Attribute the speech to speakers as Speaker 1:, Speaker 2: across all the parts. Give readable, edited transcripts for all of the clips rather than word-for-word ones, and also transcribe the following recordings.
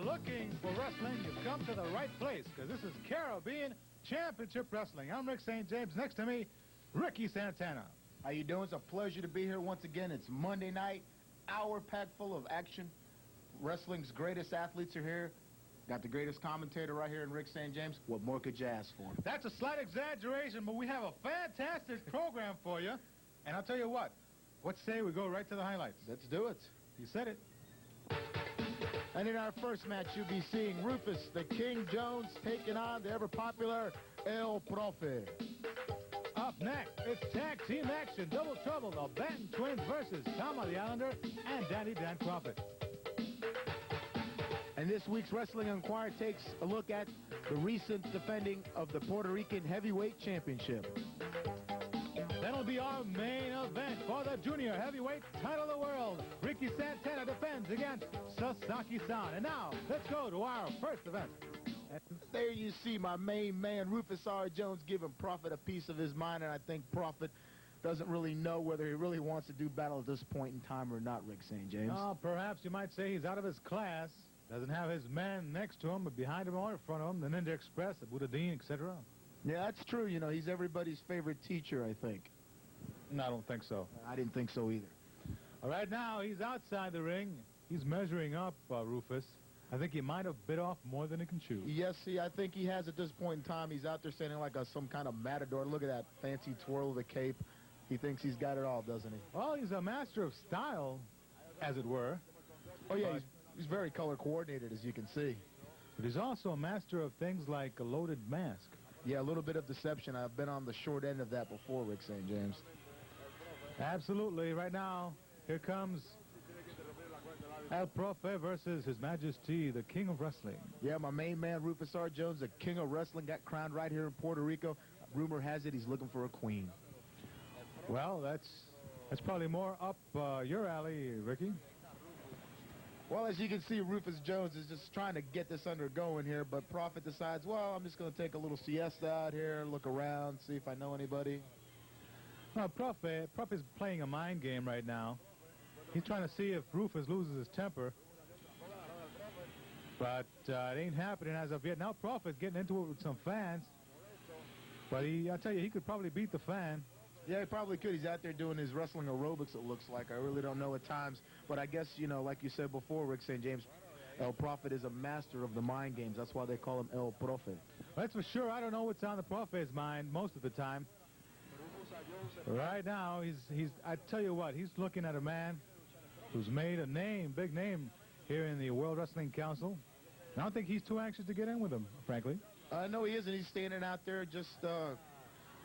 Speaker 1: looking for wrestling, you've come to the right place, because this is Caribbean Championship Wrestling. I'm Rick St. James. Next to me, Ricky Santana.
Speaker 2: How you doing? It's a pleasure to be here once again. It's Monday night, hour packed full of action. Wrestling's greatest athletes are here. Got the greatest commentator right here in Rick St. James. What more could you ask for?
Speaker 1: That's a slight exaggeration, but we have a fantastic program for you. And I'll tell you what say we go right to the highlights?
Speaker 2: Let's do it.
Speaker 1: You said it.
Speaker 2: And in our first match, you'll be seeing Rufus the King Jones taking on the ever-popular El Profe.
Speaker 1: Up next, it's tag team action, double trouble, the Batten twins versus Tama the Islander and Danny Dan Kroffat.
Speaker 2: And this week's Wrestling Inquirer takes a look at the recent defending of the Puerto Rican Heavyweight Championship.
Speaker 1: That'll be our main event for the junior heavyweight title of the world. Ricky Santana defends against Sasaki-san. And now, let's go to our first event.
Speaker 2: And there you see my main man, Rufus R. Jones, giving Profe a piece of his mind, and I think Profe doesn't really know whether he really wants to do battle at this point in time or not, Rick St. James.
Speaker 1: Oh, perhaps you might say he's out of his class. Doesn't have his man next to him, but behind him or in front of him, the Ninja Express, Abudadein, etc.
Speaker 2: Yeah, that's true. You know, he's everybody's favorite teacher, I think.
Speaker 1: No, I don't think so.
Speaker 2: I didn't think so either.
Speaker 1: All right, now he's outside the ring. He's measuring up, Rufus. I think he might have bit off more than he can chew.
Speaker 2: Yes, see, I think he has at this point in time. He's out there standing like some kind of matador. Look at that fancy twirl of the cape. He thinks he's got it all, doesn't he?
Speaker 1: Well, he's a master of style, as it were.
Speaker 2: Oh, yeah, he's very color coordinated, as you can see.
Speaker 1: But he's also a master of things like a loaded mask.
Speaker 2: Yeah, a little bit of deception. I've been on the short end of that before, Rick St. James.
Speaker 1: Absolutely. Right now, here comes El Profe versus His Majesty, the King of Wrestling.
Speaker 2: Yeah, my main man, Rufus R. Jones, the King of Wrestling, got crowned right here in Puerto Rico. Rumor has it he's looking for a queen.
Speaker 1: Well, that's probably more up your alley, Ricky.
Speaker 2: Well, as you can see, Rufus Jones is just trying to get this undergoing here, but Profe decides, well, I'm just going to take a little siesta out here, look around, see if I know anybody.
Speaker 1: Well, Profe's playing a mind game right now. He's trying to see if Rufus loses his temper. But it ain't happening as of yet. Now Profe's getting into it with some fans. But I tell you, he could probably beat the fan.
Speaker 2: Yeah, he probably could. He's out there doing his wrestling aerobics, it looks like. I really don't know at times. But I guess, you know, like you said before, Rick St. James, El Profe is a master of the mind games. That's why they call him El Profe.
Speaker 1: That's for sure. I don't know what's on the Profe's mind most of the time. Right now, I tell you what, he's looking at a man who's made a name, big name, here in the World Wrestling Council. I don't think he's too anxious to get in with him, frankly.
Speaker 2: No, he isn't. He's standing out there just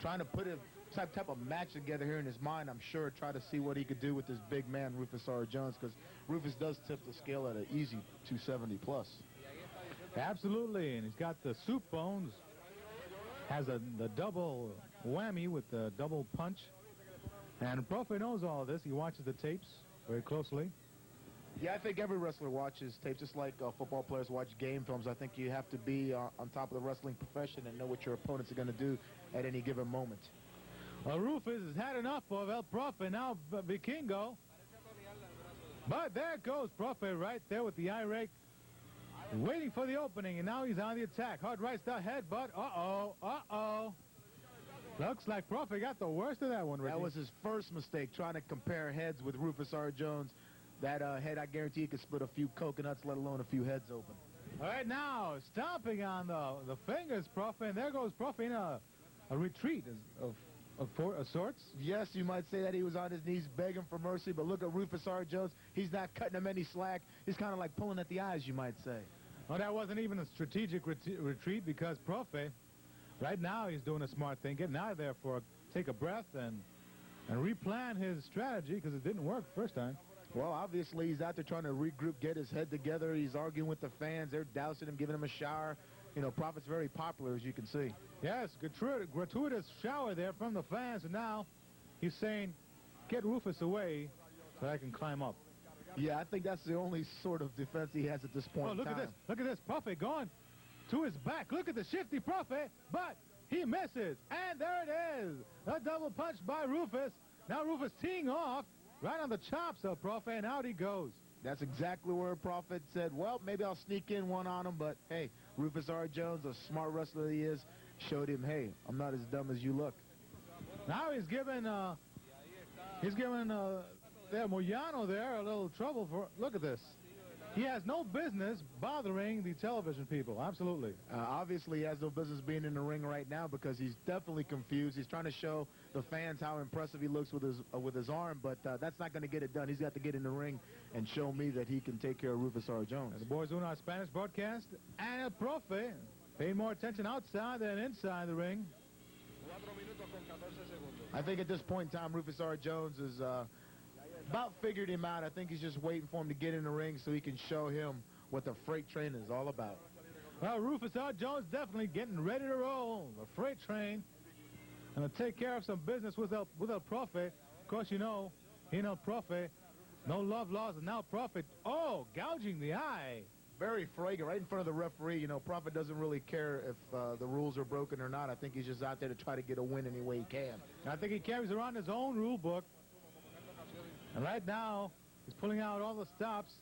Speaker 2: trying to put a type of match together here in his mind, I'm sure, try to see what he could do with this big man, Rufus R. Jones, because Rufus does tip the scale at an easy 270 plus.
Speaker 1: Absolutely, and he's got the soup bones, has the double whammy with the double punch. And Profe knows all of this. He watches the tapes very closely.
Speaker 2: Yeah, I think every wrestler watches tapes, just like football players watch game films. I think you have to be on top of the wrestling profession and know what your opponents are going to do at any given moment.
Speaker 1: Well, Rufus has had enough of El Profe, now Vikingo. But there goes Profe right there with the eye rake, waiting for the opening, and now he's on the attack. Hard right style headbutt. Uh-oh. Looks like Profe got the worst of that one, Ricky.
Speaker 2: That was his first mistake, trying to compare heads with Rufus R. Jones. That head, I guarantee you, could split a few coconuts, let alone a few heads open.
Speaker 1: All right, now, stomping on the fingers, Profe, and there goes Profe in a retreat of sorts.
Speaker 2: Yes, you might say that he was on his knees begging for mercy, but look at Rufus R. Jones. He's not cutting him any slack. He's kind of like pulling at the eyes, you might say.
Speaker 1: Well, that wasn't even a strategic retreat, because Profe, right now, he's doing a smart thing, getting out of there take a breath and replan his strategy, because it didn't work the first time.
Speaker 2: Well, obviously, he's out there trying to regroup, get his head together. He's arguing with the fans. They're dousing him, giving him a shower. You know, Profe's very popular, as you can see.
Speaker 1: Yes, gratuitous shower there from the fans, and now he's saying, get Rufus away so I can climb up.
Speaker 2: Yeah, I think that's the only sort of defense he has at this point in time.
Speaker 1: Look at this. Profe going to his back. Look at the shifty Profe, but he misses. And there it is. A double punch by Rufus. Now Rufus teeing off right on the chops of Profe, and out he goes.
Speaker 2: That's exactly where Profe said, well, maybe I'll sneak in one on him, but hey, Rufus R. Jones, the smart wrestler he is, showed him, hey, I'm not as dumb as you look.
Speaker 1: Now he's given Moyano there a little trouble for, look at this. He has no business bothering the television people, absolutely.
Speaker 2: Obviously, he has no business being in the ring right now because he's definitely confused. He's trying to show the fans how impressive he looks with his arm, but that's not going to get it done. He's got to get in the ring and show me that he can take care of Rufus R. Jones.
Speaker 1: And the boys doing our Spanish broadcast, and El Profe paying more attention outside than inside the ring.
Speaker 2: I think at this point in time, Rufus R. Jones is about figured him out. I think he's just waiting for him to get in the ring so he can show him what the freight train is all about.
Speaker 1: Well, Rufus R. Jones definitely getting ready to roll. The freight train. And to take care of some business with El Profe. Of course, you know, he and El Profe, no love lost, and now Profe, oh, gouging the eye.
Speaker 2: Very fragrant, right in front of the referee. You know, Profe doesn't really care if the rules are broken or not. I think he's just out there to try to get a win any way he can.
Speaker 1: And I think he carries around his own rule book. And right now, he's pulling out all the stops.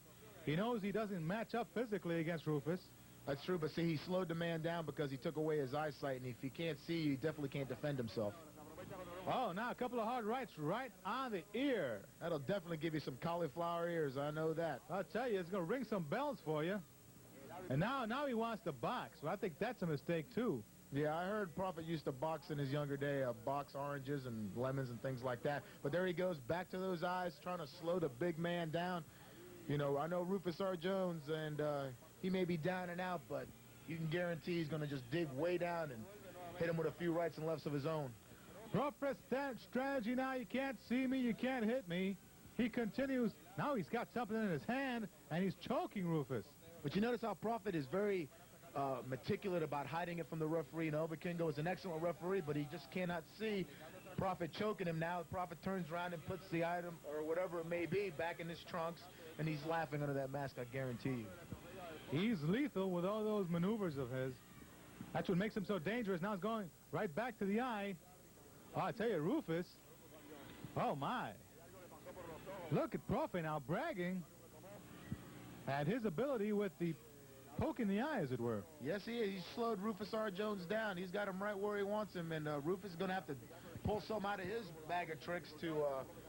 Speaker 1: He knows he doesn't match up physically against Rufus.
Speaker 2: That's true, but see, he slowed the man down because he took away his eyesight, and if he can't see you, he definitely can't defend himself.
Speaker 1: Oh, now a couple of hard rights right on the ear.
Speaker 2: That'll definitely give you some cauliflower ears, I know that.
Speaker 1: I'll tell you, it's going to ring some bells for you. And now he wants to box. Well, I think that's a mistake, too.
Speaker 2: Yeah, I heard Profe used to box in his younger day, box oranges and lemons and things like that. But there he goes, back to those eyes, trying to slow the big man down. You know, I know Rufus R. Jones, and he may be down and out, but you can guarantee he's going to just dig way down and hit him with a few rights and lefts of his own.
Speaker 1: Profe's strategy now, you can't see me, you can't hit me. He continues. Now he's got something in his hand, and he's choking Rufus.
Speaker 2: But you notice how Profe is very meticulous about hiding it from the referee. You know, Vikingo is an excellent referee, but he just cannot see Profe choking him. Now Profe turns around and puts the item, or whatever it may be, back in his trunks, and he's laughing under that mask, I guarantee you.
Speaker 1: He's lethal with all those maneuvers of his. That's what makes him so dangerous. Now he's going right back to the eye. Oh, I tell you, Rufus. Oh, my. Look at Profe now bragging at his ability with the poke in the eye, as it were.
Speaker 2: Yes, he is. He slowed Rufus R. Jones down. He's got him right where he wants him, and Rufus is going to have to pull some out of his bag of tricks to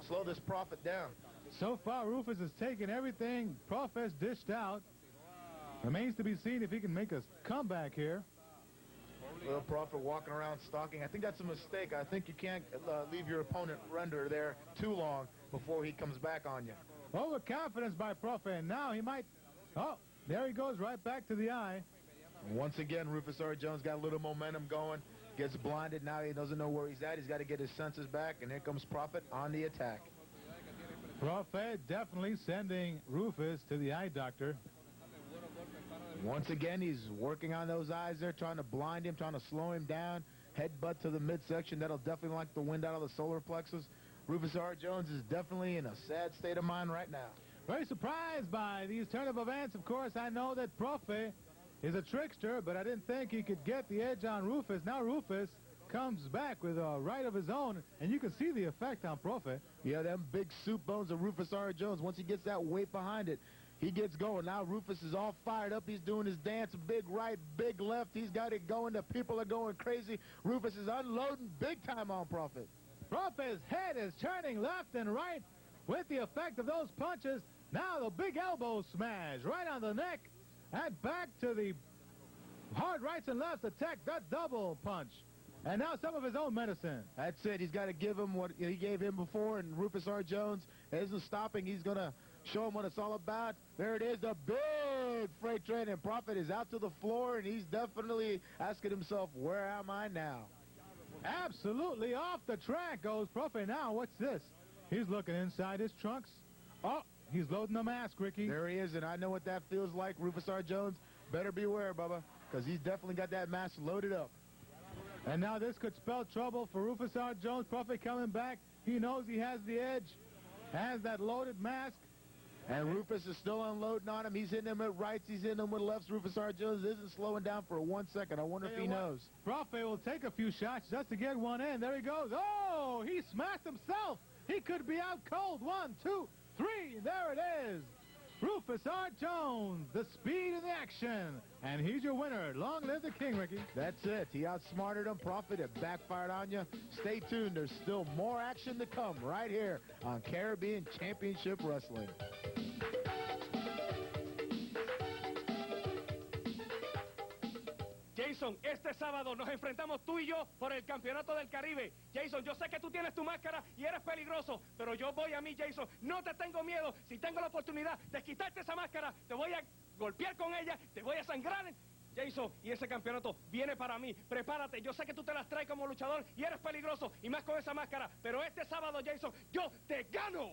Speaker 2: slow this Profe down.
Speaker 1: So far, Rufus has taken everything Profe's dished out. Remains to be seen if he can make a comeback here.
Speaker 2: Little Profe walking around stalking. I think that's a mistake. I think you can't leave your opponent render there too long before he comes back on you.
Speaker 1: Overconfidence by Profe, and now he might... Oh, there he goes right back to the eye.
Speaker 2: Once again, Rufus R. Jones got a little momentum going, gets blinded. Now he doesn't know where he's at. He's got to get his senses back, and here comes Profe on the attack.
Speaker 1: Profe definitely sending Rufus to the eye doctor.
Speaker 2: Once again, he's working on those eyes there, trying to blind him, trying to slow him down. Headbutt to the midsection. That'll definitely knock the wind out of the solar plexus. Rufus R. Jones is definitely in a sad state of mind right now.
Speaker 1: Very surprised by these turn of events. Of course, I know that Profe is a trickster, but I didn't think he could get the edge on Rufus. Now Rufus comes back with a right of his own, and you can see the effect on Profe.
Speaker 2: Yeah, them big soup bones of Rufus R. Jones. Once he gets that weight behind it, he gets going. Now Rufus is all fired up. He's doing his dance, big right, big left. He's got it going. The people are going crazy. Rufus is unloading big time on Profe.
Speaker 1: Profe's head is turning left and right with the effect of those punches. Now the big elbow smash right on the neck and back to the hard rights and lefts attack, that double punch. And now some of his own medicine.
Speaker 2: That's it. He's got to give him what he gave him before, and Rufus R. Jones isn't stopping. He's going to show him what it's all about. There it is, the big freight train, and Profe is out to the floor, and he's definitely asking himself, where am I now?
Speaker 1: Absolutely off the track goes Profe. Now, what's this? He's looking inside his trunks. Oh, he's loading the mask, Ricky.
Speaker 2: There he is, and I know what that feels like. Rufus R. Jones, better beware, Bubba, because he's definitely got that mask loaded up.
Speaker 1: And now this could spell trouble for Rufus R. Jones. Profe coming back. He knows he has the edge, has that loaded mask.
Speaker 2: And Rufus is still unloading on him. He's hitting him with rights. He's hitting him with lefts. Rufus R. Jones isn't slowing down for 1 second. I wonder if he knows.
Speaker 1: Profe will take a few shots just to get one in. There he goes. Oh, he smashed himself. He could be out cold. 1, 2, 3. There it is. Rufus R. Jones, the speed and the action. And he's your winner. Long live the king, Ricky.
Speaker 2: That's it. He outsmarted him. Profe, it backfired on you. Stay tuned. There's still more action to come right here on Caribbean Championship Wrestling.
Speaker 3: Jason, este sábado nos enfrentamos tú y yo por el campeonato del Caribe. Jason, yo sé que tú tienes tu máscara y eres peligroso, pero yo voy a mí, Jason. No te tengo miedo. Si tengo la oportunidad de quitarte esa máscara, te voy a golpear con ella, te voy a sangrar. Jason, y ese campeonato viene para mí. Prepárate, yo sé que tú te las traes como luchador y eres peligroso, y más con esa máscara. Pero este sábado, Jason, yo te gano.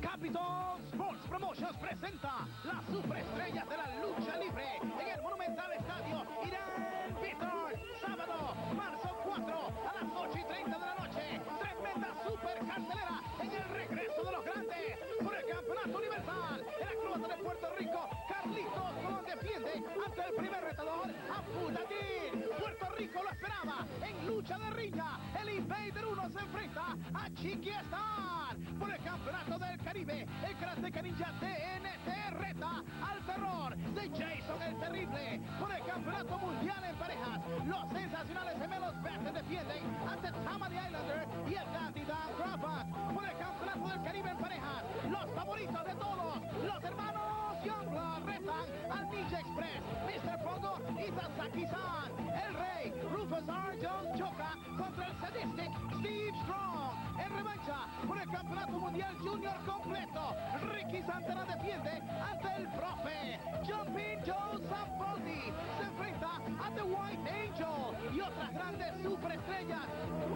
Speaker 4: Capitol Sports Promotions presenta las superestrellas de la lucha libre en el monumental estadio Hiram Bithorn, sábado, marzo 4 a las 8:30 de la noche. Tremenda super cartelera en el regreso de los grandes por el campeonato universal. El acróbata de Puerto Rico, Carlitos Colón, defiende ante el primer retador, Abudadein. Puerto Rico lo esperaba en lucha de riña. El Invader 1 se enfrenta a Chicky Starr por el campeonato del Caribe. El Karateka Ninja TNT reta al terror de Jason el Terrible por el campeonato mundial en parejas. Los sensacionales gemelos Batten defienden ante Tama the Islander y el advertised Kroffat por el campeonato del Caribe en parejas. Los favoritos de todos, los hermanos Youngbloods retan al Ninja Express, Mr. Pogo y Sasaki-san. El Rey Rufus R. Jones choca contra el sadistic Steve Strong en revancha por el campeonato mundial junior completo. Ricky Santana defiende ante el Profe. Jumping Joe Savoldi se enfrenta a The White Angel y otras grandes superestrellas.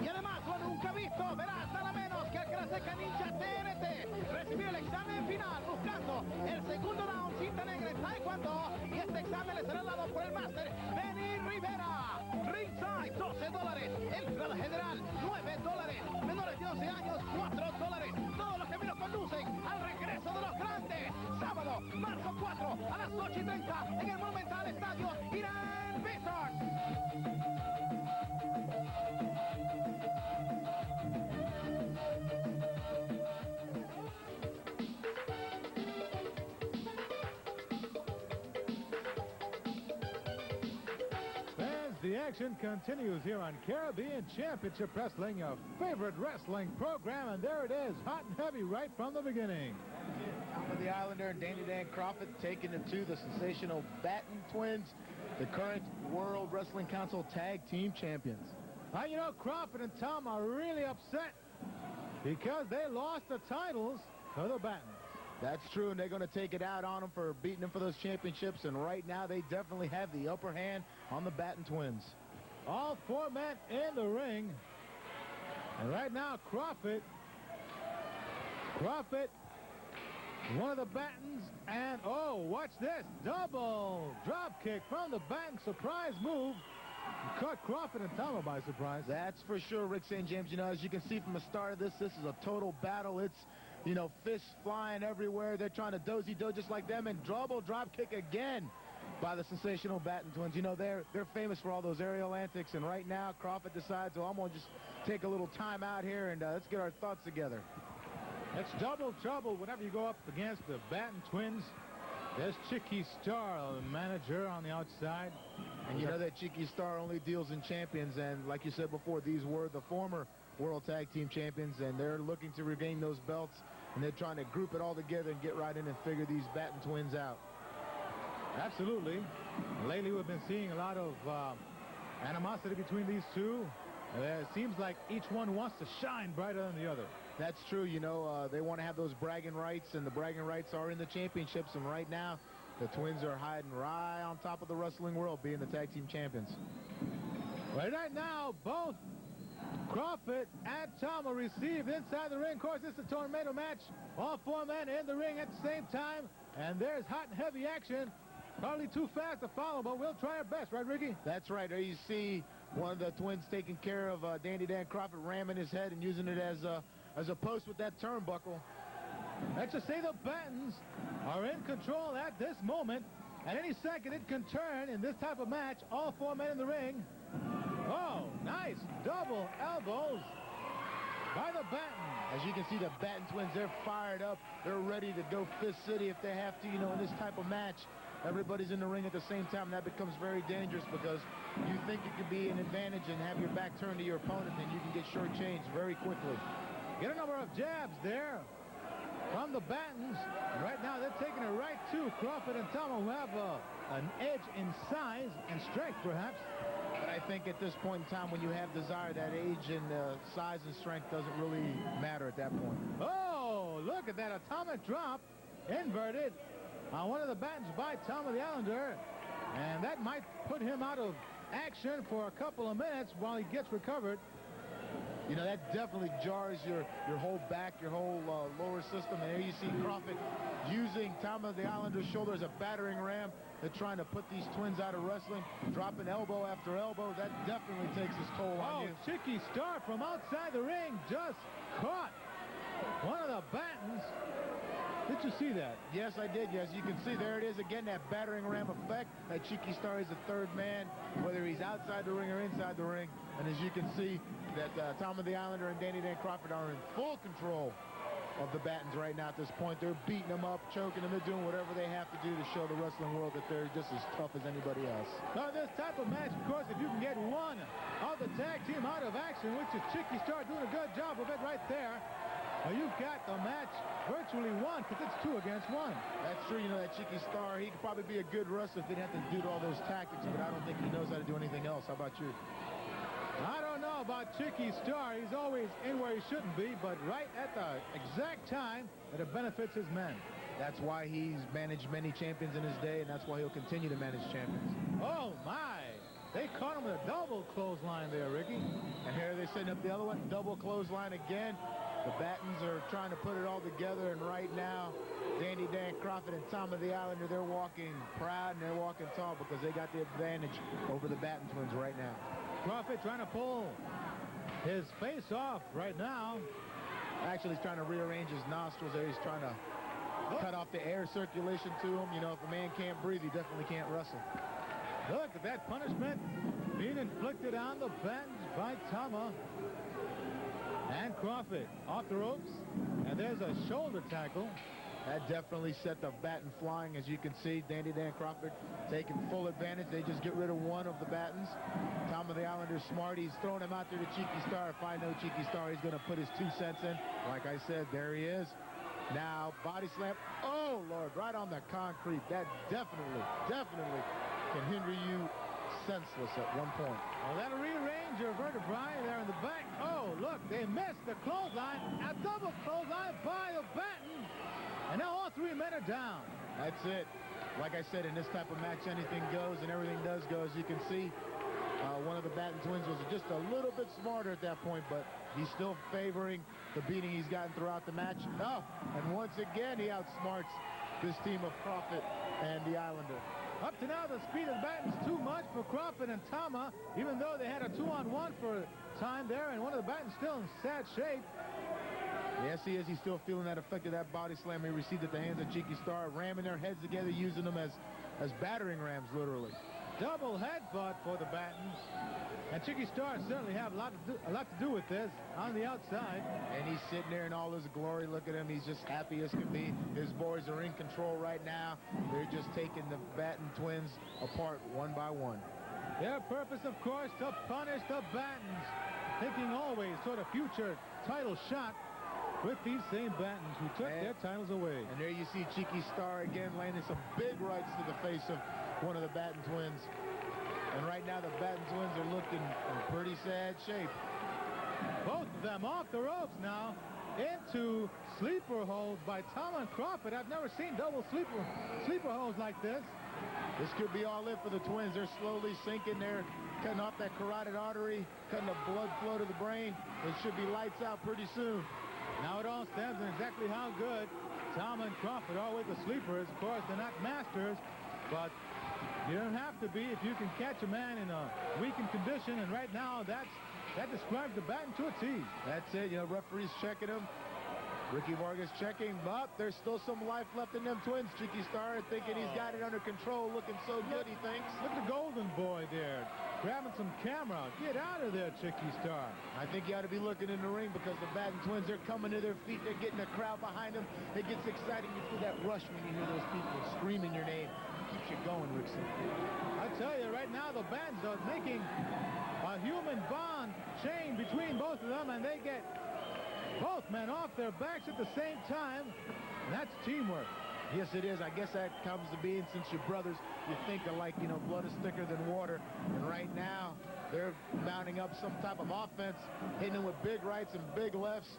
Speaker 4: Y además, lo nunca visto, verás nada menos que el Karateka Ninja TNT recibió el examen final buscando el segundo round cinta negra en Taekwondo, y este examen le será dado por el máster Benny Rivera. Ringside, $12. Entrada general, $9. Menores de 11 años, $4. Todos los caminos conducen al regreso de los grandes. Sábado, marzo 4 a las 8:30 en el monumental estadio Hiram Bithorn.
Speaker 1: The action continues here on Caribbean Championship Wrestling, your favorite wrestling program, and there it is, hot and heavy right from the beginning.
Speaker 2: Tama the Islander and Abudadein Kroffat taking it to the sensational Batten twins, the current World Wrestling Council Tag Team Champions.
Speaker 1: You know, Kroffat and Tom are really upset because they lost the titles to the Batten.
Speaker 2: That's true, and they're going to take it out on them for beating them for those championships, and right now they definitely have the upper hand on the Batten twins.
Speaker 1: All four men in the ring, and right now Kroffat, one of the Battens, and oh, watch this, double drop kick from the Batten, surprise move. Caught Kroffat and Tama by surprise.
Speaker 2: That's for sure, Rick St. James. You know, as you can see from the start of this is a total battle. It's, you know, fists flying everywhere. They're trying to dozy-do just like them, and double drop kick again by the sensational Batten twins. You know, they're famous for all those aerial antics, and right now Kroffat decides, well, I'm going to just take a little time out here, and let's get our thoughts together.
Speaker 1: It's double trouble whenever you go up against the Batten twins. There's Chicky Starr, the manager on the outside.
Speaker 2: And you know that Chicky Starr only deals in champions, and like you said before, these were the former World Tag Team Champions, and they're looking to regain those belts, and they're trying to group it all together and get right in and figure these Batten twins out.
Speaker 1: Absolutely. Lately we've been seeing a lot of animosity between these two. It seems like each one wants to shine brighter than the other.
Speaker 2: That's true. You know, they want to have those bragging rights, and the bragging rights are in the championships, and right now the twins are hiding right on top of the wrestling world, being the tag team champions.
Speaker 1: Right now, both Kroffat and Tama received inside the ring. Of course, it's a tornado match. All four men in the ring at the same time, and there's hot and heavy action. Probably too fast to follow, but we'll try our best, right, Ricky?
Speaker 2: That's right. There you see one of the twins taking care of Abudadein Kroffat, ramming his head and using it as a post with that turnbuckle.
Speaker 1: Let's just say the Battens are in control at this moment. At any second, it can turn in this type of match. All four men in the ring. Oh, nice double elbows by the Batten.
Speaker 2: As you can see, the Batten twins, they're fired up. They're ready to go Fist City if they have to. You know, in this type of match, everybody's in the ring at the same time. That becomes very dangerous because you think it could be an advantage and have your back turned to your opponent, and you can get shortchanged very quickly.
Speaker 1: Get a number of jabs there from the Battens. Right now, they're taking it right to Kroffat and Tama, who have an edge in size and strength, perhaps.
Speaker 2: But I think at this point in time, when you have desire, that age and size and strength doesn't really matter at that point.
Speaker 1: Oh, look at that atomic drop, inverted on one of the Battens by Tama the Islander. And that might put him out of action for a couple of minutes while he gets recovered.
Speaker 2: You know, that definitely jars your whole back, your whole lower system. And there you see Kroffat using Tama the Islander's shoulder as a battering ram. They're trying to put these twins out of wrestling, dropping elbow after elbow. That definitely takes its toll on you.
Speaker 1: Chicky Starr from outside the ring just caught one of the Battens. Did you see that?
Speaker 2: Yes, I did. Yes, you can see there it is again, that battering ram effect. That Chicky Starr is the third man, whether he's outside the ring or inside the ring. And as you can see, that Tama the Islander and Danny Dan Kroffat are in full control of the Battens right now at this point. They're beating them up, choking them. They're doing whatever they have to do to show the wrestling world that they're just as tough as anybody else.
Speaker 1: Now, this type of match, of course, if you can get one of the tag team out of action, which is Chicky Starr doing a good job of it right there, you've got the match virtually won because it's 2 against 1.
Speaker 2: That's true. You know, that Chicky Starr, he could probably be a good wrestler if he didn't have to do all those tactics, but I don't think he knows how to do anything else. How about you?
Speaker 1: I don't know about Chicky Starr. He's always in where he shouldn't be, but right at the exact time that it benefits his men.
Speaker 2: That's why he's managed many champions in his day, and that's why he'll continue to manage champions.
Speaker 1: Oh, my. They caught him with a double clothesline there, Ricky.
Speaker 2: And here they're setting up the other one, double clothesline again. The Battens are trying to put it all together, and right now, Danny Dan Kroffat and Tama the Islander, they're walking proud and they're walking tall because they got the advantage over the Batten twins right now.
Speaker 1: Kroffat trying to pull his face off right now.
Speaker 2: Actually, he's trying to rearrange his nostrils there. He's trying to cut off the air circulation to him. You know, if a man can't breathe, he definitely can't wrestle.
Speaker 1: Look at that punishment being inflicted on the Battens by Tama. And Kroffat off the ropes. And there's a shoulder tackle.
Speaker 2: That definitely set the Batten flying. As you can see, Danny Dan Kroffat taking full advantage. They just get rid of one of the Battens. Tama the Islander's smart. He's throwing him out there to Chicky Starr. If I know Chicky Starr, he's going to put his 2 cents in. Like I said, there he is. Now, body slam. Oh, Lord, right on the concrete. That definitely can hinder you senseless at one point.
Speaker 1: Well, that'll rearrange your vertebrae there in the back. Oh, look, they missed the clothesline. A double clothesline by the Batten. And now all 3 men are down.
Speaker 2: That's it. Like I said, in this type of match, anything goes and everything does go. As you can see, one of the Batten twins was just a little bit smarter at that point, but he's still favoring the beating he's gotten throughout the match. Oh, and once again, he outsmarts this team of Kroffat and the Islander.
Speaker 1: Up to now, the speed of the Batten's too much for Kroffat and Tama, even though they had a 2-on-1 for time there, and one of the Battens still in sad shape.
Speaker 2: Yes, he is. He's still feeling that effect of that body slam he received at the hands of Chicky Starr, ramming their heads together, using them as battering rams, literally.
Speaker 1: Double headbutt for the Battens. And Chicky Starr certainly have a lot to do with this on the outside.
Speaker 2: And he's sitting there in all his glory. Look at him. He's just happy as can be. His boys are in control right now. They're just taking the Batten twins apart one by one.
Speaker 1: Their purpose, of course, to punish the Battens, thinking always sort of future title shot with these same Battens who took their titles away.
Speaker 2: And there you see Chicky Starr again landing some big rights to the face of one of the Batten twins. And right now the Batten twins are looking in pretty sad shape.
Speaker 1: Both of them off the ropes now into sleeper holds by Tama and Kroffat. I've never seen double sleeper holds like this.
Speaker 2: This could be all it for the twins. They're slowly sinking there, cutting off that carotid artery, cutting the blood flow to the brain. It should be lights out pretty soon.
Speaker 1: Now it all stems on exactly how good Tama and Kroffat are with the sleepers. Of course, they're not masters, but you don't have to be if you can catch a man in a weakened condition, and right now that describes the Batten to a T.
Speaker 2: That's it. You know, referee's checking him. Ricky Vargas checking, but there's still some life left in them twins. Chicky Starr thinking he's got it under control, looking so good, he thinks.
Speaker 1: Look at the golden boy there. grabbing some camera. Get out of there, Chicky Starr.
Speaker 2: I think you ought to be looking in the ring because the Batten twins, they're coming to their feet. They're getting the crowd behind them. It gets exciting. You feel that rush when you hear those people screaming your name. It keeps you going, Rickson.
Speaker 1: I tell you, right now, the Battens are making a human bond chain between both of them, and they get both men off their backs at the same time. And that's teamwork.
Speaker 2: Yes, it is. I guess that comes to being, since you're brothers, you think alike, you know, blood is thicker than water. And right now, they're mounting up some type of offense, hitting them with big rights and big lefts.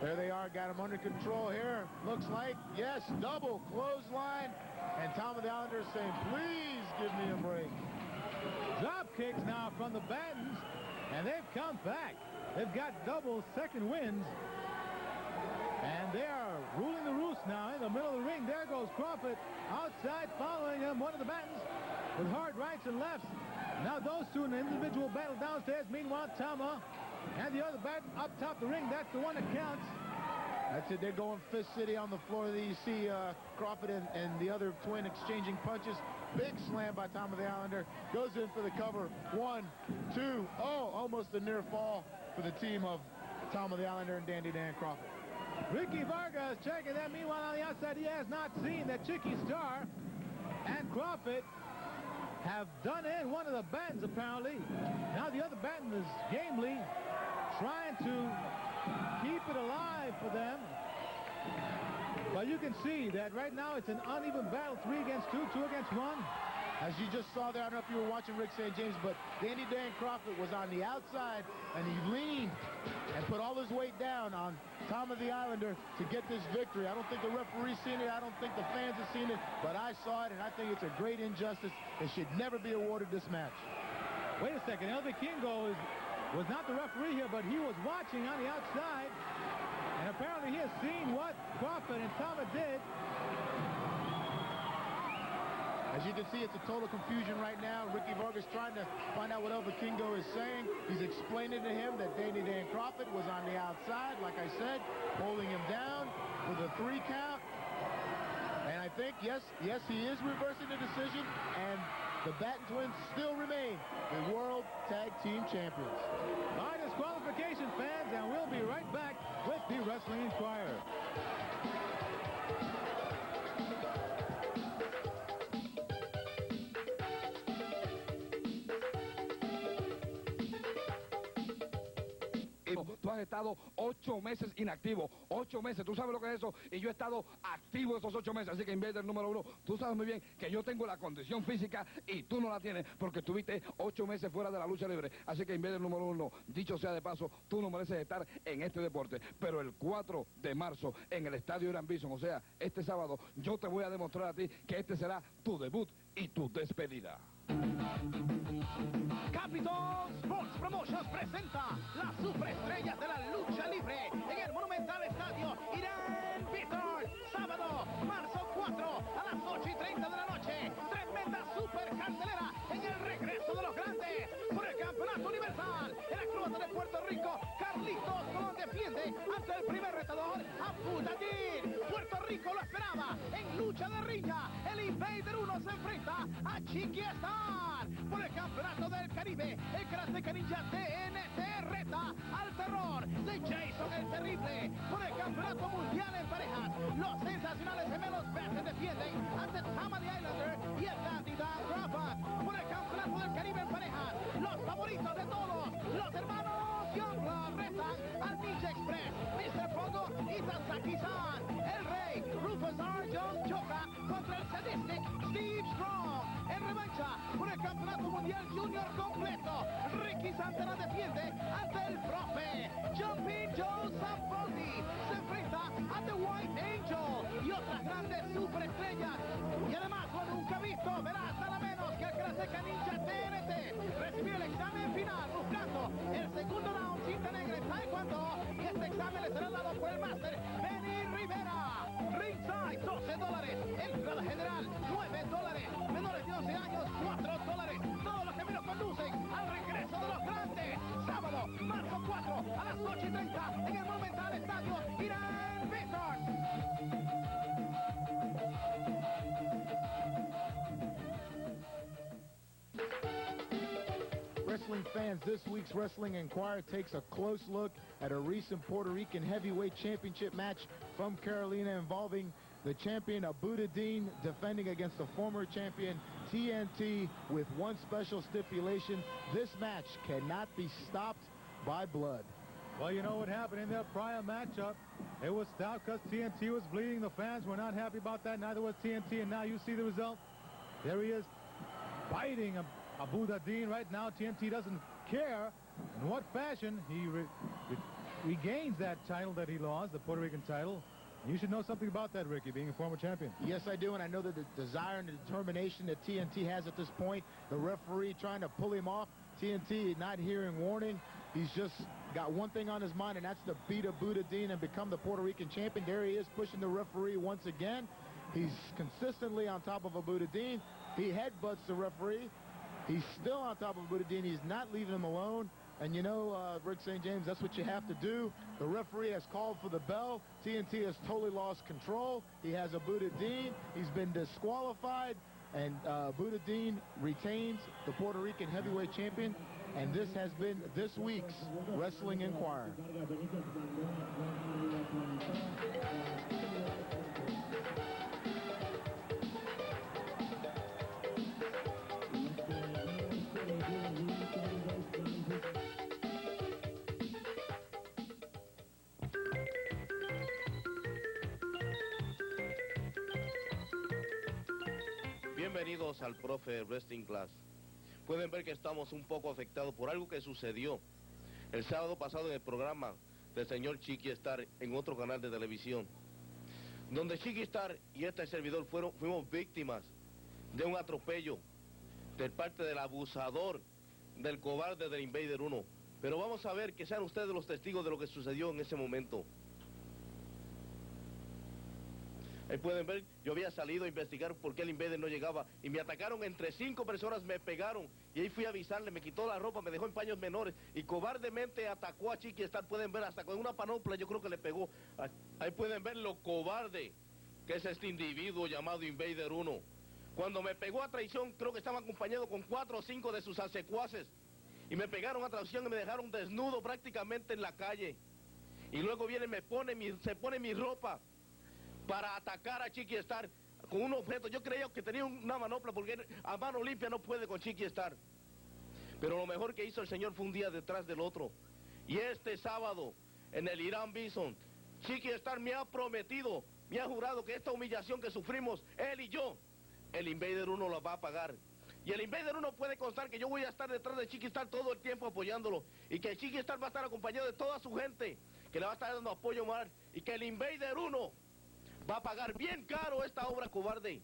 Speaker 2: There they are, got them under control here. Looks like, yes, double clothesline. And Tama the Islander saying, please give me a break.
Speaker 1: Drop kicks now from the Battens, and they've come back. They've got double second wins. And they are ruling the roost now in the middle of the ring. There goes Kroffat outside, following him, one of the Battens with hard rights and lefts. Now those two in an individual battle downstairs. Meanwhile, Tama and the other Batten up top the ring. That's the one that counts.
Speaker 2: That's it. They're going Fist City on the floor. There you see Kroffat and the other twin exchanging punches. Big slam by Tama the Islander. Goes in for the cover. 1, 2. Oh, almost a near fall for the team of Tama the Islander and Dandy Dan Kroffat.
Speaker 1: Ricky Vargas checking that. Meanwhile, on the outside, he has not seen that Chicky Starr and Kroffat have done in one of the Battens, apparently. Now the other Batten is gamely trying to keep it alive for them. But you can see that right now it's an uneven battle, 3 against 2, 2 against 1.
Speaker 2: As you just saw there, I don't know if you were watching Rick St. James, but Dandy Dan Kroffat was on the outside, and he leaned and put all his weight down on Tama the Islander to get this victory. I don't think the referee's seen it. I don't think the fans have seen it, but I saw it, and I think it's a great injustice. It should never be awarded this match.
Speaker 1: Wait a second. El Vikingo was not the referee here, but he was watching on the outside, and apparently he has seen what Kroffat and Tama did.
Speaker 2: As you can see, it's a total confusion right now. Ricky Vargas trying to find out what El Vikingo is saying. He's explaining to him that Dandy Dan Kroffat was on the outside, like I said, holding him down with a 3 count. And I think, yes, he is reversing the decision, and the Batten twins still remain the World Tag Team Champions.
Speaker 1: By disqualification, fans, and we'll be right back with the Wrestling Inquirer.
Speaker 5: Tú has estado 8 meses inactivo, 8 meses, tú sabes lo que es eso, y yo he estado activo esos 8 meses, así que Invader número 1, tú sabes muy bien que yo tengo la condición física y tú no la tienes porque estuviste 8 meses fuera de la lucha libre, así que Invader número 1, dicho sea de paso, tú no mereces estar en este deporte, pero el 4 de marzo en el estadio Hiram, o sea, este sábado, yo te voy a demostrar a ti que este será tu debut y tu despedida.
Speaker 4: Capitol Sports Promotions presenta las superestrellas de la lucha libre en el monumental estadio Irán Bithorn, sábado, marzo 4 a las 8:30 de la noche. Tremenda super cartelera en el regreso de los grandes por el campeonato universal. El acróbata de Puerto Rico, Carlitos Colón, defiende ante el primer retador, Abudadein. Puerto Rico lo esperaba en lucha de riña. El Invader 1 se enfrenta a Chicky Starr por el campeonato del Caribe. El Karateka Ninja TNT reta al terror de Jason el Terrible por el campeonato mundial en parejas. Los sensacionales gemelos Batten defienden ante Tama the Islander y el Dandy Dan Kroffat por el campeonato del Caribe en parejas. Los favoritos de todos, los hermanos Youngbloods retan al Ninja Express, Mr. Pogo y Sasaki-san. El Rey Rufus choca contra el Sadistic Steve Strong. En revancha por el campeonato mundial junior completo, Ricky Santana defiende ante el Profe. Jumping Joe Savoldi se enfrenta a The White Angel y otras grandes superestrellas. Y además, lo nunca visto, verás nada menos que el Karateka Ninja TNT recibir el examen final buscando el segundo round cinta negra en Taekwondo. Y este examen le será dado por el máster Benny Rivera. Ringside, $12. Entrada general, $9. Menores de 11 años, $4. Todos los caminos conducen al regreso de los grandes. Sábado, marzo 4 a las 8:30 en el monumental estadio Irán Bithorn.
Speaker 2: fans, this week's Wrestling Inquirer takes a close look at a recent Puerto Rican heavyweight championship match from Carolina involving the champion Abudadein defending against the former champion TNT with one special stipulation: this match cannot be stopped by blood.
Speaker 1: Well, you know what happened in their prior matchup? It was stopped because TNT was bleeding. The fans were not happy about that. Neither was TNT, and now you see the result. There he is, biting Abudadein right now. TNT doesn't care in what fashion he regains that title that he lost, the Puerto Rican title. You should know something about that, Ricky, being a former champion.
Speaker 2: Yes, I do, and I know that the desire and the determination that TNT has at this point, the referee trying to pull him off, TNT not hearing warning. He's just got one thing on his mind, and that's to beat Abudadein and become the Puerto Rican champion. There he is, pushing the referee once again. He's consistently on top of Abudadein. He headbutts the referee. He's still on top of Abudadein. He's not leaving him alone. And you know, Rick St. James, that's what you have to do. The referee has called for the bell. TNT has totally lost control. He has Abudadein. He's been disqualified. And Abudadein retains the Puerto Rican heavyweight champion. And this has been this week's Wrestling Inquirer.
Speaker 6: Bienvenidos al Profe Wrestling Class. Pueden ver que estamos un poco afectados por algo que sucedió el sábado pasado en el programa del señor Chicky Starr en otro canal de televisión, donde Chicky Starr y este servidor fuimos víctimas de un atropello de parte del abusador, del cobarde del Invader 1. Pero vamos a ver que sean ustedes los testigos de lo que sucedió en ese momento. Ahí pueden ver, yo había salido a investigar por qué el Invader no llegaba y me atacaron entre 5 personas, me pegaron y ahí fui a avisarle, me quitó la ropa, me dejó en paños menores y cobardemente atacó a Chicky Starr. Pueden ver hasta con una panopla, yo creo que le pegó. Ahí pueden ver lo cobarde que es este individuo llamado Invader 1. Cuando me pegó a traición, creo que estaba acompañado con 4 o 5 de sus secuaces y me pegaron a traición y me dejaron desnudo prácticamente en la calle. Y luego viene, se pone mi ropa para atacar a Chicky Starr con un objeto. Yo creía que tenía una manopla porque a mano limpia no puede con Chicky Starr. Pero lo mejor que hizo el señor fue un día detrás del otro. Y este sábado, en el Hiram Bithorn, Chicky Starr me ha prometido, me ha jurado que esta humillación que sufrimos, él y yo, el Invader 1 la va a pagar. Y el Invader 1 puede constar que yo voy a estar detrás de Chicky Starr todo el tiempo apoyándolo. Y que Chicky Starr va a estar acompañado de toda su gente, que le va a estar dando apoyo más. Y que el Invader 1 va a pagar bien caro esta obra cobarde.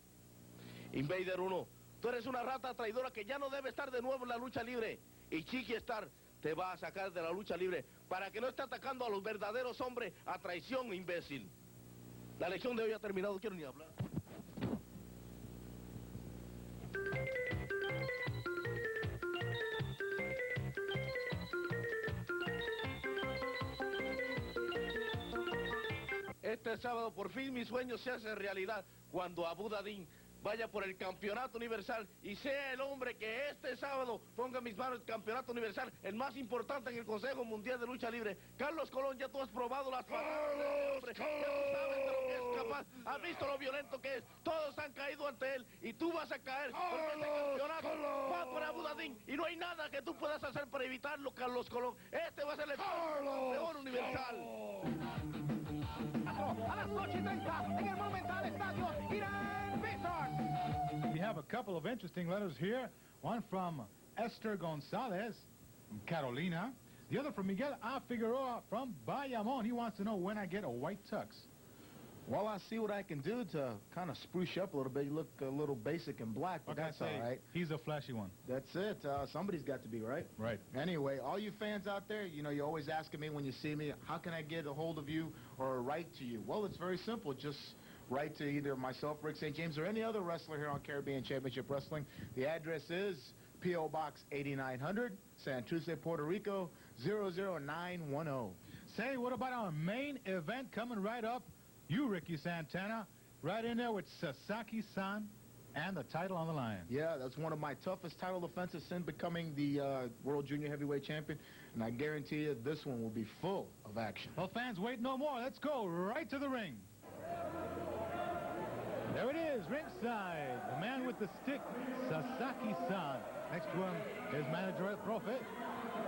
Speaker 6: Invader 1, tú eres una rata traidora que ya no debe estar de nuevo en la lucha libre. Y Chicky Starr te va a sacar de la lucha libre para que no esté atacando a los verdaderos hombres a traición, imbécil. La lección de hoy ha terminado, quiero ni hablar. Este sábado por fin mi sueño se hace realidad cuando Abudadein vaya por el campeonato universal y sea el hombre que este sábado ponga en mis manos el campeonato universal, el más importante en el Consejo Mundial de Lucha Libre. Carlos Colón, ya tú has probado las palabras de este hombre, ya tú sabes de lo que es capaz, has visto lo violento que es, todos han caído ante él y tú vas a caer porque este campeonato va por Abudadein y no hay nada que tú puedas hacer para evitarlo, Carlos Colón. Este va a ser el campeón universal.
Speaker 4: A las 8:30 en el monumental estadio Hiram Bithorn.
Speaker 1: We have a couple of interesting letters here. One from Esther Gonzalez from Carolina. The other from Miguel A. Figueroa from Bayamon. He wants to know when I get a white tux.
Speaker 2: Well, I see what I can do to kind of spruce you up a little bit. You look a little basic and black, but that's all right.
Speaker 1: He's a flashy one.
Speaker 2: That's it. Somebody's got to be, right?
Speaker 1: Right.
Speaker 2: Anyway, all you fans out there, you know, you're always asking me when you see me, how can I get a hold of you or write to you? Well, it's very simple. Just write to either myself, Rick St. James, or any other wrestler here on Caribbean Championship Wrestling. The address is P.O. Box 8900, Santurce, Puerto Rico, 00910.
Speaker 1: Say, what about our main event coming right up? You, Ricky Santana, right in there with Sasaki-san. and the title on the line.
Speaker 2: Yeah, that's one of my toughest title defenses since becoming the World Junior Heavyweight Champion, and I guarantee you this one will be full of action.
Speaker 1: Well, fans, wait no more. Let's go right to the ring. There it is, ringside. The man with the stick, Sasaki-san. Next to him, his manager, Profe.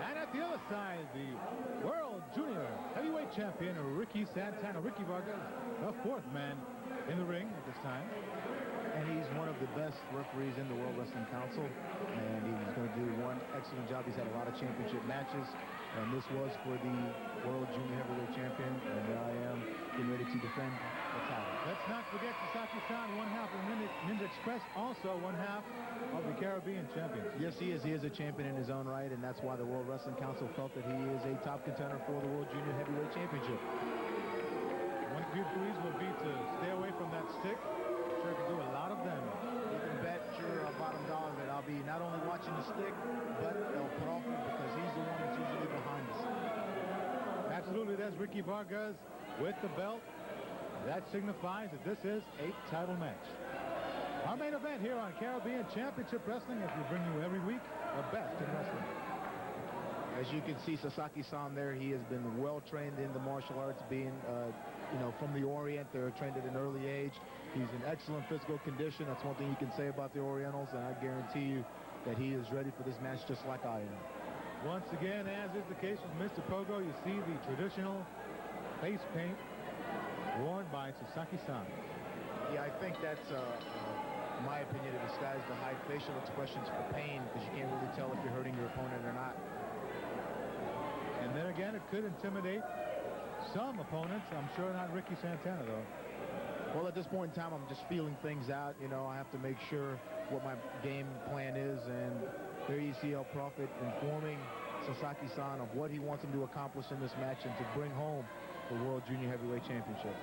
Speaker 1: And at the other side, the World Junior Heavyweight Champion, Ricky Santana. Ricky Vargas, the fourth man in the ring at this time.
Speaker 2: And he's one of the best referees in the World Wrestling Council, and he's going to do one excellent job. He's had a lot of championship matches, and this was for the World Junior Heavyweight Champion, and here I am getting ready to defend the title.
Speaker 1: Let's not forget Sasaki-san, one half of Ninja Express, also one half of the Caribbean champions.
Speaker 2: Yes, he is. He is a champion in his own right, and that's why the World Wrestling Council felt that he is a top contender for the World Junior Heavyweight Championship.
Speaker 1: One of your duties will be to stay away from that stick. Sure can do a lot of damage.
Speaker 2: You can bet your bottom dollar that I'll be not only watching the stick, but El Profe, because he's the one that's usually behind us.
Speaker 1: Absolutely, that's Ricky Vargas with the belt. That signifies that this is a title match. Our main event here on Caribbean Championship Wrestling, as we bring you every week, the best in wrestling.
Speaker 2: As you can see, Sasaki-san there, he has been well trained in the martial arts, being, from the Orient. They're trained at an early age. He's in excellent physical condition. That's one thing you can say about the Orientals, and I guarantee you that he is ready for this match just like I am.
Speaker 1: Once again, as is the case with Mr. Pogo, you see the traditional face paint worn by Sasaki-san.
Speaker 2: Yeah, I think that's, in my opinion, it disguises the high facial expressions for pain, because you can't really tell if you're hurting your opponent or not.
Speaker 1: And then again, it could intimidate some opponents. I'm sure not Ricky Santana, though.
Speaker 2: Well, at this point in time, I'm just feeling things out. I have to make sure what my game plan is. And there you see El Profe informing Sasaki-san of what he wants him to accomplish in this match and to bring home the World Junior Heavyweight Championship.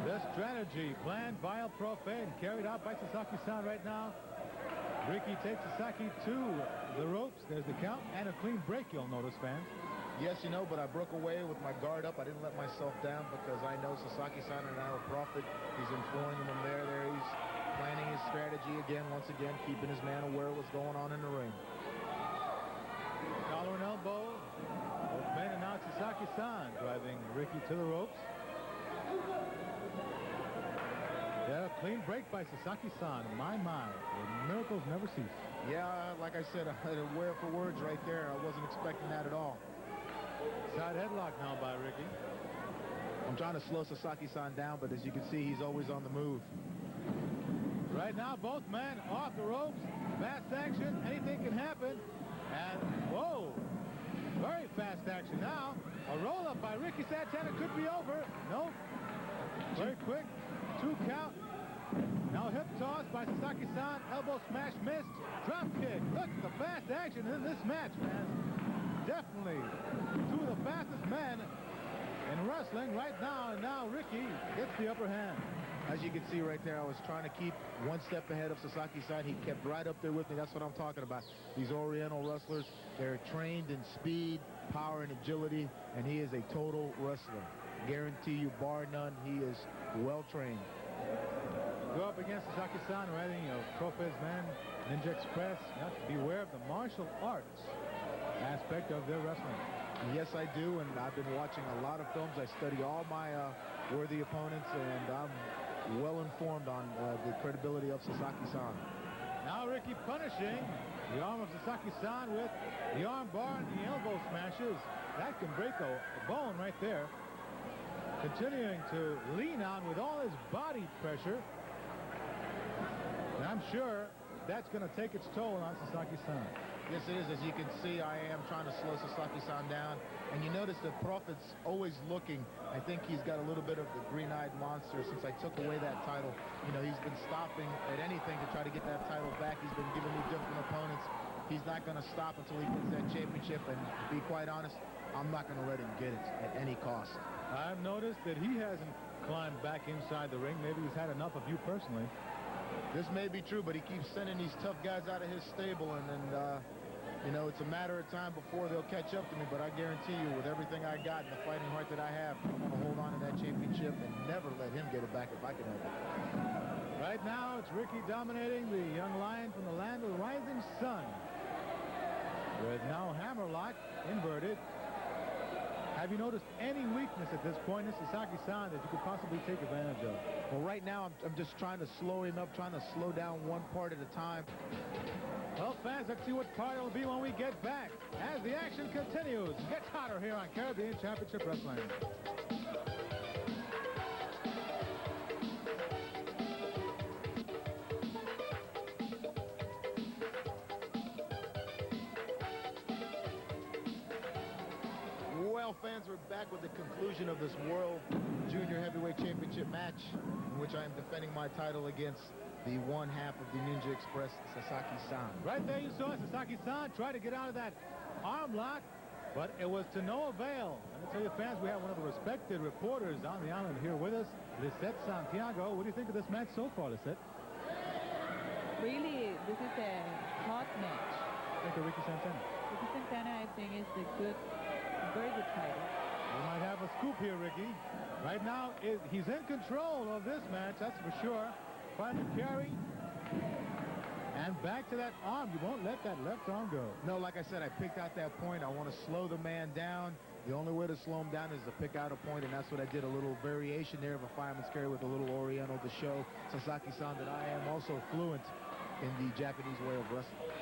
Speaker 1: The strategy planned by El Profe and carried out by Sasaki-san right now. Ricky takes Sasaki to the ropes. There's the count and a clean break, you'll notice, fans.
Speaker 2: Yes, but I broke away with my guard up. I didn't let myself down because I know Sasaki-san and El Profe. He's informing them there. He's planning his strategy again, once again, keeping his man aware of what's going on in the ring.
Speaker 1: Collar and elbow. Both men, and now Sasaki-san driving Ricky to the ropes. Yeah, clean break by Sasaki-san. My, the miracles never cease.
Speaker 2: Yeah, like I said, I had a wear for words right there. I wasn't expecting that at all.
Speaker 1: Side headlock now by Ricky.
Speaker 2: I'm trying to slow Sasaki-san down, but as you can see, he's always on the move.
Speaker 1: Right now, both men off the ropes. Fast action. Anything can happen. And, whoa, very fast action now. A roll-up by Ricky Santana could be over. Nope. Very quick. 2 count. Now hip toss by Sasaki-san. Elbow smash missed. Drop kick. Look at the fast action in this match, man. Definitely 2 of the fastest men in wrestling right now. And now Ricky gets the upper hand.
Speaker 2: As you can see right there, I was trying to keep one step ahead of Sasaki-san. He kept right up there with me. That's what I'm talking about. These Oriental wrestlers, they're trained in speed, power, and agility, and he is a total wrestler. Guarantee you, bar none, he is well-trained.
Speaker 1: Go up against Sasaki-san, riding Profe's man, Ninja Express. You have to beware of the martial arts aspect of their wrestling.
Speaker 2: Yes, I do, and I've been watching a lot of films. I study all my worthy opponents, and I'm well informed on the credibility of Sasaki-san.
Speaker 1: Now Ricky punishing the arm of Sasaki-san with the arm bar and the elbow smashes. That can break a bone right there. Continuing to lean on with all his body pressure. And I'm sure that's going to take its toll on Sasaki-san.
Speaker 2: Yes, it is. As you can see, I am trying to slow Sasaki-san down. And you notice that Profe's always looking. I think he's got a little bit of the green-eyed monster since I took away that title. He's been stopping at anything to try to get that title back. He's been giving me different opponents. He's not going to stop until he gets that championship. And to be quite honest, I'm not going to let him get it at any cost.
Speaker 1: I've noticed that he hasn't climbed back inside the ring. Maybe he's had enough of you personally.
Speaker 2: This may be true, but he keeps sending these tough guys out of his stable, and it's a matter of time before they'll catch up to me, but I guarantee you, with everything I got and the fighting heart that I have, I'm going to hold on to that championship and never let him get it back if I can help it.
Speaker 1: Right now, it's Ricky dominating the young lion from the land of the rising sun. With now hammerlock inverted. Have you noticed any weakness at this point in Sasaki-san that you could possibly take advantage of?
Speaker 2: Well, right now, I'm just trying to slow him up, trying to slow down one part at a time.
Speaker 1: Well, fans, let's see what part it'll be when we get back. As the action continues, gets hotter here on Caribbean Championship Wrestling.
Speaker 2: Well, fans, we're back with the conclusion of this World Junior Heavyweight Championship match, in which I am defending my title against the one half of the Ninja Express, Sasaki-san.
Speaker 1: Right there you saw Sasaki-san try to get out of that arm lock, but it was to no avail. And I tell you, fans, we have one of the respected reporters on the island here with us, Lisette Santiago. What do you think of this match so far, Lisette?
Speaker 7: Really, this is a hot match.
Speaker 1: Think of Ricky Santana.
Speaker 7: Ricky Santana, I think, is a very good fighter.
Speaker 1: We might have a scoop here, Ricky. Right now, he's in control of this match, that's for sure. Trying to carry. And back to that arm. You won't let that left arm go.
Speaker 2: No, like I said, I picked out that point. I want to slow the man down. The only way to slow him down is to pick out a point, and that's what I did. A little variation there of a fireman's carry with a little oriental to show Sasaki-san that I am also fluent in the Japanese way of wrestling.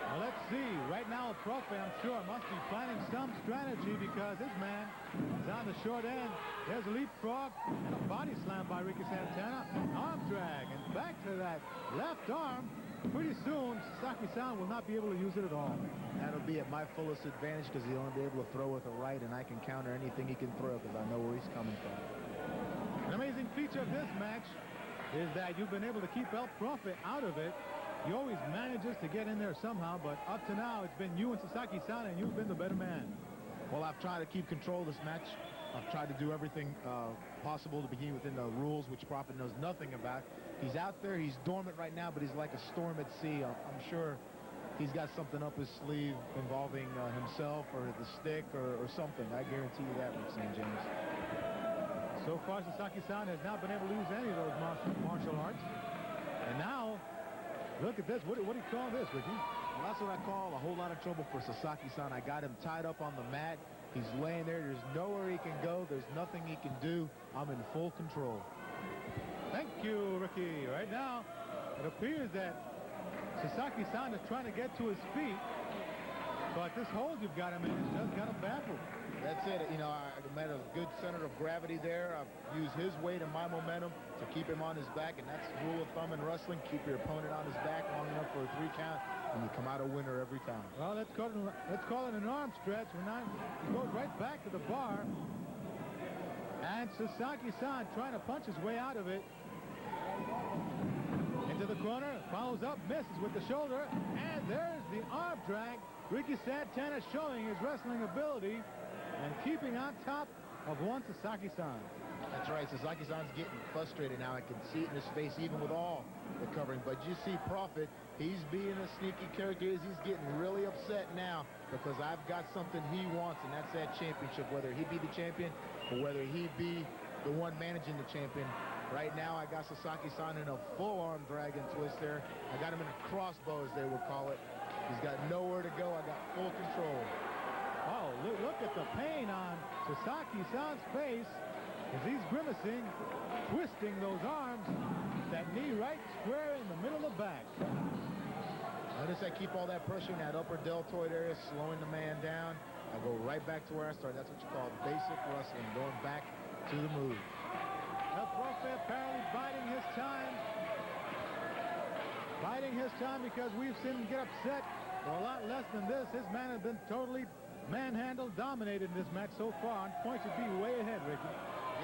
Speaker 1: Well, let's see. Right now, Profe, I'm sure, must be planning some strategy because this man is on the short end. There's a leapfrog, and a body slam by Ricky Santana, arm drag, and back to that left arm. Pretty soon, Sasaki-san will not be able to use it at all.
Speaker 2: That'll be at my fullest advantage because he'll only be able to throw with a right, and I can counter anything he can throw because I know where he's coming from.
Speaker 1: An amazing feature of this match is that you've been able to keep El Profe out of it. He always manages to get in there somehow, but up to now, it's been you and Sasaki-san, and you've been the better man.
Speaker 2: Well, I've tried to keep control of this match. I've tried to do everything possible to begin within the rules, which Profe knows nothing about. He's out there, he's dormant right now, but he's like a storm at sea. I'm sure he's got something up his sleeve involving himself or the stick or something. I guarantee you that, Rick St. James.
Speaker 1: So far, Sasaki-san has not been able to use any of those martial arts. And now, look at this. What do you call this, Ricky?
Speaker 2: Well, that's what I call a whole lot of trouble for Sasaki-san. I got him tied up on the mat. He's laying there. There's nowhere he can go. There's nothing he can do. I'm in full control.
Speaker 1: Thank you, Ricky. Right now, it appears that Sasaki-san is trying to get to his feet, but this hold you've got him in has just got him baffled.
Speaker 2: That's it. You know, I'm at a good center of gravity there. I've used his weight and my momentum to keep him on his back, and that's the rule of thumb in wrestling. Keep your opponent on his back long enough for a 3 count, and you come out a winner every time.
Speaker 1: Well, let's call it an arm stretch. He goes right back to the bar, and Sasaki-san trying to punch his way out of it. Into the corner, follows up, misses with the shoulder, and there's the arm drag. Ricky Santana showing his wrestling ability and keeping on top of one Sasaki-san.
Speaker 2: That's right. Sasaki-san's getting frustrated now. I can see it in his face, even with all the covering. But you see Profe, he's being a sneaky character. He's getting really upset now because I've got something he wants, and that's that championship, whether he be the champion or whether he be the one managing the champion. Right now, I got Sasaki-san in a full arm drag and twist there. I got him in a crossbow, as they would call it. He's got nowhere to go. I got full control.
Speaker 1: Oh, look at the pain on Sasaki-san's face as he's grimacing, twisting those arms. That knee right square in the middle of the back.
Speaker 2: Notice I keep all that pressure in that upper deltoid area, slowing the man down. I go right back to where I started. That's what you call basic wrestling, going back to the move.
Speaker 1: El Profe apparently biding his time. Biding his time because we've seen him get upset for a lot less than this. His man has been totally manhandled, dominated in this match so far. And points would be way ahead, Ricky.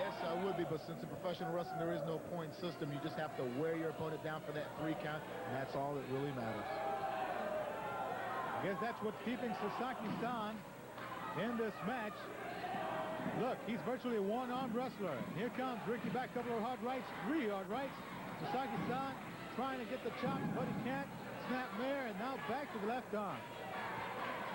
Speaker 2: Yes, I would be, but since in professional wrestling there is no point system, you just have to wear your opponent down for that 3 count, and that's all that really matters.
Speaker 1: I guess that's what's keeping Sasaki-san in this match. Look, he's virtually a one-armed wrestler. Here comes Ricky back, couple of hard rights, 3 hard rights. Sasaki-san trying to get the chops, but he can't. Snap there, and now back to the left arm.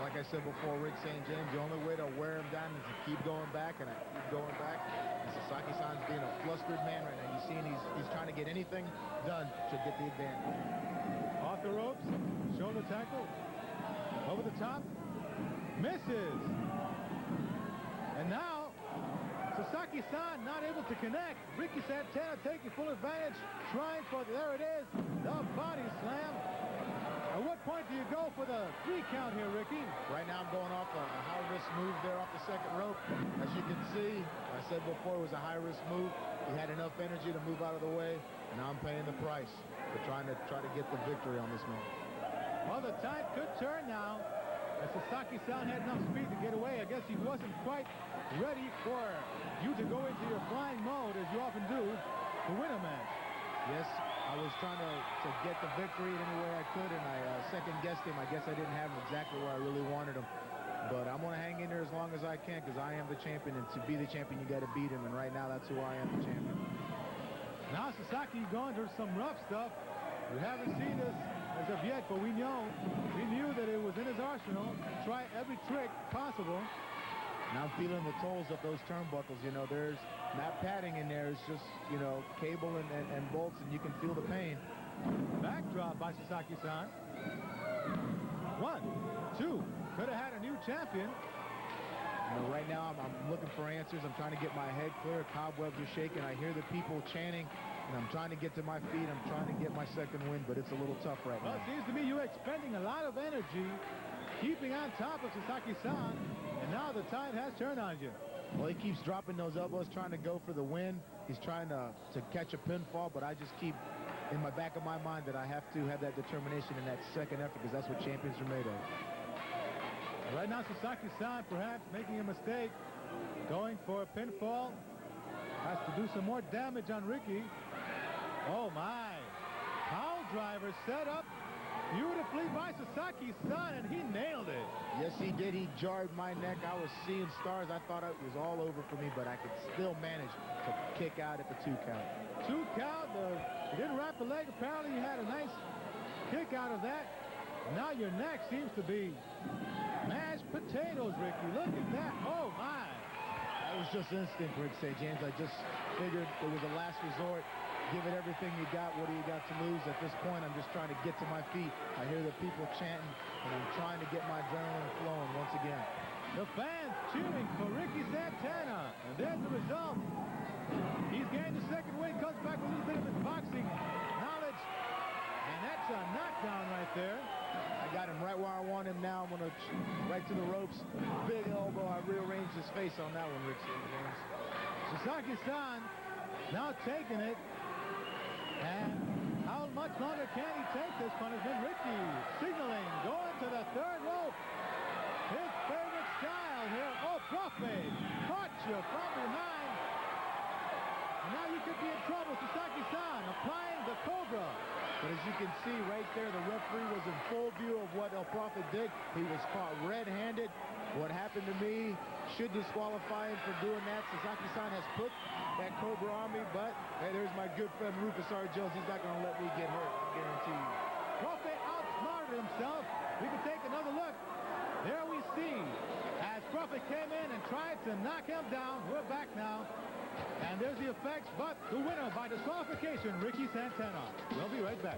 Speaker 2: Like I said before, Rick St. James, the only way to wear him down is to keep going back, and I keep going back. And Sasaki-san's being a flustered man right now. You're seeing he's trying to get anything done to get the advantage.
Speaker 1: Off the ropes, shoulder tackle, over the top, misses. And now, Sasaki-san not able to connect. Ricky Santana taking full advantage, trying for, there it is, the body slam. At what point do you go for the 3 count here, Ricky?
Speaker 2: Right now I'm going off a high-risk move there off the second rope. As you can see, I said before it was a high-risk move. He had enough energy to move out of the way, and now I'm paying the price for trying to get the victory on this man.
Speaker 1: Well, the tide could turn now. As Sasaki-san had enough speed to get away. I guess he wasn't quite ready for you to go into your flying mode, as you often do, to win a match.
Speaker 2: Yes, I was trying to get the victory any way I could, and I second-guessed him. I guess I didn't have him exactly where I really wanted him. But I'm going to hang in there as long as I can, because I am the champion, and to be the champion, you got to beat him. And right now, that's who I am, the champion.
Speaker 1: Now Sasaki going through some rough stuff. We haven't seen this as of yet, but we knew that it was in his arsenal to try every trick possible.
Speaker 2: Now I'm feeling the tolls of those turnbuckles. You know, there's not padding in there. It's just, you know, cable and bolts, and you can feel the pain.
Speaker 1: Backdrop by Sasaki-san. 1, 2. Could have had a new champion.
Speaker 2: You know, right now I'm looking for answers. I'm trying to get my head clear. Cobwebs are shaking. I hear the people chanting, and I'm trying to get to my feet. I'm trying to get my second win, but it's a little tough right now.
Speaker 1: Well, it seems to me you're expending a lot of energy, keeping on top of Sasaki-san, and now the tide has turned on you.
Speaker 2: Well, he keeps dropping those elbows, trying to go for the win. He's trying to catch a pinfall, but I just keep in my back of my mind that I have to have that determination in that second effort, because that's what champions are made of.
Speaker 1: Right now, Sasaki-san perhaps making a mistake, going for a pinfall. Has to do some more damage on Ricky. Oh, my. Power driver set up beautifully by Sasaki-san, and he nailed it.
Speaker 2: Yes, he did. He jarred my neck. I was seeing stars. I thought it was all over for me, but I could still manage to kick out at the 2 count.
Speaker 1: 2 count. He didn't wrap the leg. Apparently, he had a nice kick out of that. Now your neck seems to be mashed potatoes, Ricky. Look at that. Oh, my.
Speaker 2: That was just instinct, Rick St. James. I just figured it was a last resort. Give it everything you got. What do you got to lose? At this point, I'm just trying to get to my feet. I hear the people chanting, and I'm trying to get my adrenaline flowing once again.
Speaker 1: The fans cheering for Ricky Santana. And there's the result. He's gained the second win. Comes back with a little bit of his boxing knowledge. And that's a knockdown right there.
Speaker 2: I got him right where I want him now. I'm going to right to the ropes. Big elbow. I rearranged his face on that one, Rick St. James.
Speaker 1: Sasaki-san now taking it. And how much longer can he take this punishment? Ricky signaling, going to the 3rd rope. His favorite style here. Oh, Profe caught you from behind. And now you could be in trouble. Sasaki-san applying the Cobra.
Speaker 2: But as you can see right there, the referee was in full view of what El Profe did. He was caught red-handed. What happened to me should disqualify him for doing that. Sasaki-san has put that Cobra on me, but hey, there's my good friend Rufus R. Jones. He's not going to let me get hurt, I guarantee you.
Speaker 1: Profe outsmarted himself. We can take another look. There we see as Profe came in and tried to knock him down. We're back now. And there's the effects, but the winner by disqualification, Ricky Santana. We'll be right back.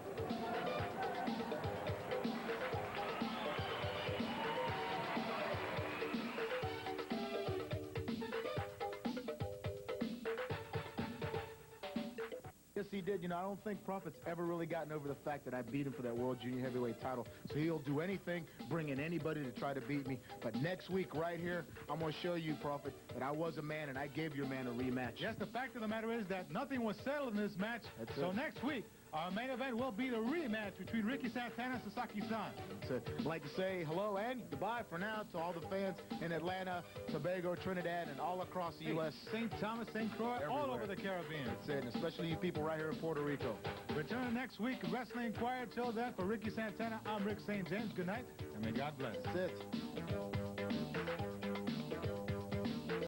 Speaker 2: Yes, he did. You know, I don't think Profit's ever really gotten over the fact that I beat him for that World Junior Heavyweight title. So he'll do anything, bring in anybody to try to beat me. But next week right here, I'm going to show you, Profit, that I was a man and I gave your man a rematch.
Speaker 1: Yes, the fact of the matter is that nothing was settled in this match.
Speaker 2: That's
Speaker 1: so
Speaker 2: it.
Speaker 1: next week, our main event will be the rematch between Ricky Santana and Sasaki-san.
Speaker 2: That's it. I'd like to say hello and goodbye for now to all the fans in Atlanta, Tobago, Trinidad, and all across the U.S.
Speaker 1: St. Thomas, St. Croix, all over the Caribbean.
Speaker 2: That's it, and especially you people right here in Puerto Rico.
Speaker 1: Return next week, Wrestling Inquirer. Till then, for Ricky Santana, I'm Rick St. James. Good night, and may God bless.
Speaker 2: That's it.